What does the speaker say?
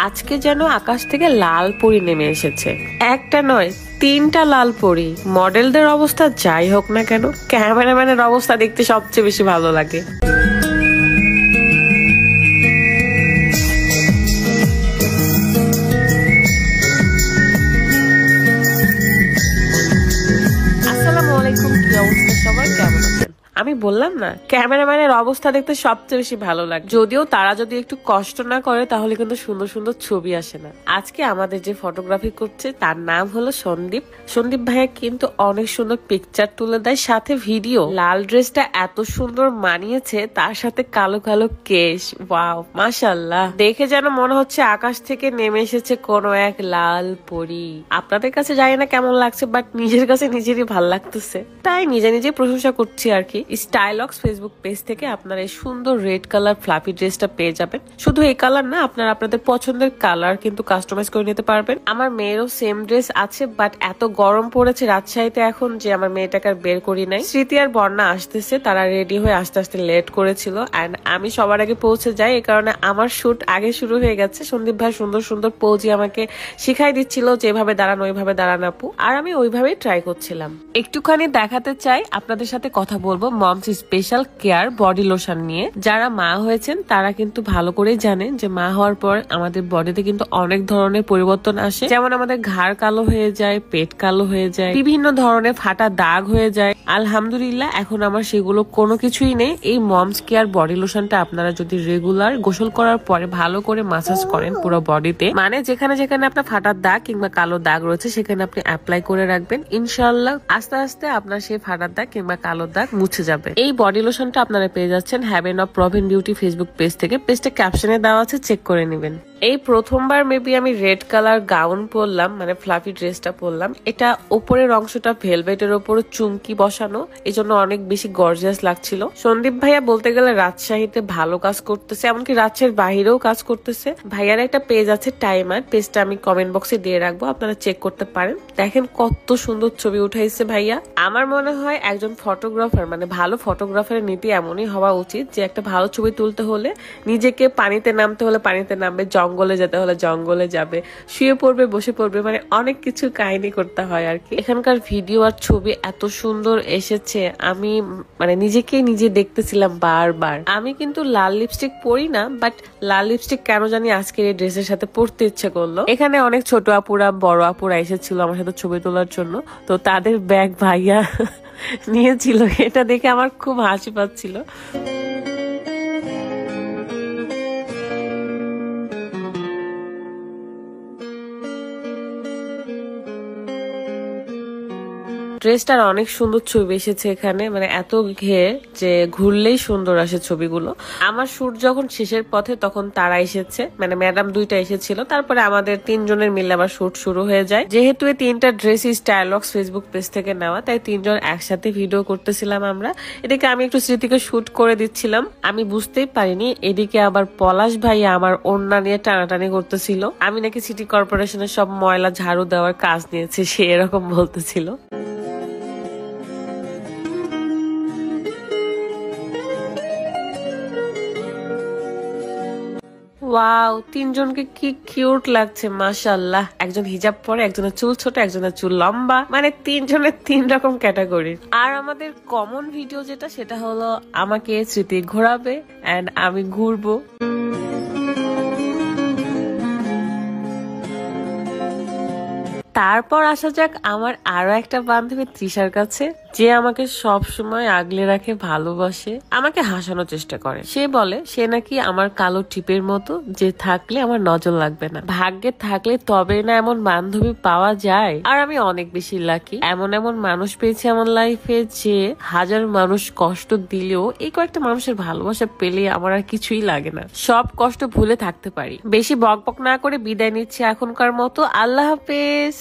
আজকে যেন আকাশ থেকে লাল পরি নেমে এসেছে। একটা নয়, 3টা লাল পরি। মডেলদের অবস্থা যাই হোক না কেন, ক্যামেরাম্যানের অবস্থা দেখতে সবচেয়ে বেশি ভালো লাগে। আসসালামু আলাইকুম, কি অবস্থা সবার, কেমন আছেন? আমি বললাম না, ক্যামেরাম্যানের অবস্থা দেখতে সবচেয়ে বেশি ভালো লাগে। যদিও তারা যদি একটু কষ্ট না করে তাহলে কিন্তু সুন্দর সুন্দর ছবি আসে না। আজকে আমাদের যে ফটোগ্রাফি করছে তার নাম হলো সন্দীপ। সন্দীপ ভাইয়া কিন্তু অনেক সুন্দর পিকচার তুলে দেয়, সাথে ভিডিও। লাল ড্রেসটা এত সুন্দর মানিয়েছে, তার সাথে কালো কালো কেশ। ওয়াও, মাশাআল্লাহ, দেখে যেন মনে হচ্ছে আকাশ থেকে নেমে এসেছে কোনো এক লাল পরী। আপনাদের কাছে জানি না কেমন লাগছে, বাট নিজের কাছে নিজেরই ভাল লাগতেছে, তাই নিজে নিজে প্রশংসা করছি আর কি। স্টাইলক্স ফেসবুক পেজ থেকে আপনারা এই সুন্দর রেড কালার ফ্লাফি ড্রেসটা পেয়ে যাবেন। শুধু এই কালার না, আপনারা আপনাদের পছন্দের কালার কিন্তু কাস্টমাইজ করে নিতে পারবেন। আমার মেয়েরও সেম ড্রেস আছে, বাট এত গরম পড়েছে রাজশাহীতে এখন যে আমার মেয়েটাকে আর বের করি নাই। স্মৃতি আর বর্ণা আসতেছে, তারা রেডি হয়ে আস্তে আস্তে লেট করেছিল, এন্ড আমি সবার আগে পৌঁছে যাই। এই কারণে আমার শুট আগে শুরু হয়ে গেছে। সন্দীপ ভাই সুন্দর সুন্দর পোজই আমাকে শিখাই দিচ্ছিল, যেভাবে দাঁড়ান ওইভাবে দাঁড়ান আপু, আর আমি ওইভাবেই ট্রাই করছিলাম। একটুখানি দেখাতে চাই, আপনাদের সাথে কথা বলবো moms special care body lotion নিয়ে। যারা মা হয়েছেন তারা কিন্তু ভালো করেই জানেন যে মা হওয়ার পর আমাদের বডিতে কিন্তু অনেক ধরনের পরিবর্তন আসে। যেমন আমাদের ঘাড় কালো হয়ে যায়, পেট কালো হয়ে যায়, বিভিন্ন ধরনের ফাটা দাগ হয়ে যায়। আলহামদুলিল্লাহ এখন আমার সেগুলো কোনো কিছুই নেই। এই মমস কেয়ার বডি লোশনটা আপনারা যদি রেগুলার গোসল করার পরে ভালো করে মাসাজ করেন পুরো বডিতে, মানে যেখানে যেখানে আপনার ফাটার দাগ কিংবা কালো দাগ রয়েছে সেখানে আপনি অ্যাপ্লাই করে রাখবেন, ইনশাআল্লাহ আস্তে আস্তে আপনার সেই ফাটার দাগ কিংবা কালো দাগ মুছে যাবে। এই বডি লোশনটা আপনারা পেয়ে যাচ্ছেন Haven of Pravin Beauty Facebook page থেকে। পেজটা ক্যাপশনে দেওয়া আছে, চেক করে নেবেন। এই প্রথমবার মেবি আমি রেড কালার গাউন পরলাম, মানে ফ্লাফি ড্রেসটা পরলাম। এটা উপরের অংশটা ভেলভেটের উপর চুমকি বসানো, এই জন্য অনেক বেশি গর্জিয়াস লাগছিল। সন্দীপ ভাইয়া বলতে গেলে রাজশাহীতে ভালো কাজ করতেছে, এমনকি রাজশাহীর বাহিরেও কাজ করতেছে। ভাইয়ার একটা পেজ আছে টাইমার, পেজটা আমি কমেন্ট বক্সে দিয়ে রাখবো, আপনারা চেক করতে পারেন। দেখেন কত সুন্দর ছবি উঠাইছে ভাইয়া। আমার মনে হয় একজন ফটোগ্রাফার, মানে ভালো ফটোগ্রাফারের নীতি এমনই হওয়া উচিত যে একটা ভালো ছবি তুলতে হলে নিজেকে পানিতে নামতে হলে পানিতে নামবে, জঙ্গলে যেতে হলে জঙ্গলে যাবে, শুয়ে পড়বে বসে পড়বে, মানে অনেক কিছু কাহিনী করতে হয় আর কি। এখানকার ভিডিও আর ছবি এত সুন্দর এসেছে, আমি মানে নিজেকেই নিজে দেখতেছিলাম বারবার। আমি কিন্তু লাল লিপস্টিক পরি না, বাট লাল লিপস্টিক কেন জানি আজকের এই ড্রেসের সাথে পরতে ইচ্ছে করলো। এখানে অনেক ছোট আপুরা বড় আপুরা এসেছিল আমার সাথে ছবি তোলার জন্য, তো তাদের ব্যাগ ভাইয়া নিয়েছিল, এটা দেখে আমার খুব হাসি পাচ্ছিল। ড্রেসটার অনেক সুন্দর ছবি এসেছে এখানে, মানে এত ঘের যে ঘুরলেই সুন্দর আসে ছবিগুলো। আমার শুট যখন শেষের পথে তখন তারা এসেছে, মানে ম্যাডাম 2টা এসেছিল, তারপরে আমাদের 3 জনের মিলে আবার শুট শুরু হয়ে যায়। যেহেতু এই 3টা ড্রেসই স্টাইলক্স ফেসবুক পেজ থেকে নেওয়া, তাই 3 জন একসাথে ভিডিও করতেছিলাম আমরা। এদিকে আমি একটু স্মৃতিকে শুট করে দিচ্ছিলাম, আমি বুঝতেই পারিনি এদিকে আবার পলাশ ভাইয়া আমার ওড়না নিয়ে টানাটানি করতেছিল। আমি নাকি সিটি কর্পোরেশনের সব ময়লা ঝাড়ু দেওয়ার কাজ নিয়েছি, সে এরকম বলতেছিল। ওয়াও, 3 জনকে কি কিউট লাগছে, মাশাআল্লাহ। একজন হিজাব পরে, একজনের চুল ছোট, একজনের চুল লম্বা, মানে 3 জনের 3 রকম ক্যাটাগরি। আর আমাদের কমন ভিডিও যেটা, সেটা হলো আমাকে স্মৃতি ঘোরাবে এন্ড আমি ঘুরবো। তারপর আসা যাক আমার আরো একটা বান্ধবী তৃষার কাছে, যে আমাকে সব সময় আগলে রাখে, ভালোবাসে, আমাকে হাসানোর চেষ্টা করে। সে বলে সে নাকি আমার কালো টিপের মতো, যে থাকলে আমার নজর লাগবে না। ভাগ্যে থাকলে তবে না এমন বান্ধবী পাওয়া যায়। আর আমি অনেক বেশি লাকি, এমন এমন মানুষ পেয়েছি আমার লাইফে, যে হাজার মানুষ কষ্ট দিলেও এই কয়েকটা মানুষের ভালোবাসা পেলে আমার আর কিছুই লাগে না, সব কষ্ট ভুলে থাকতে পারি। বেশি বকবক না করে বিদায় নিচ্ছি এখনকার মতো, আল্লাহ হাফেজ।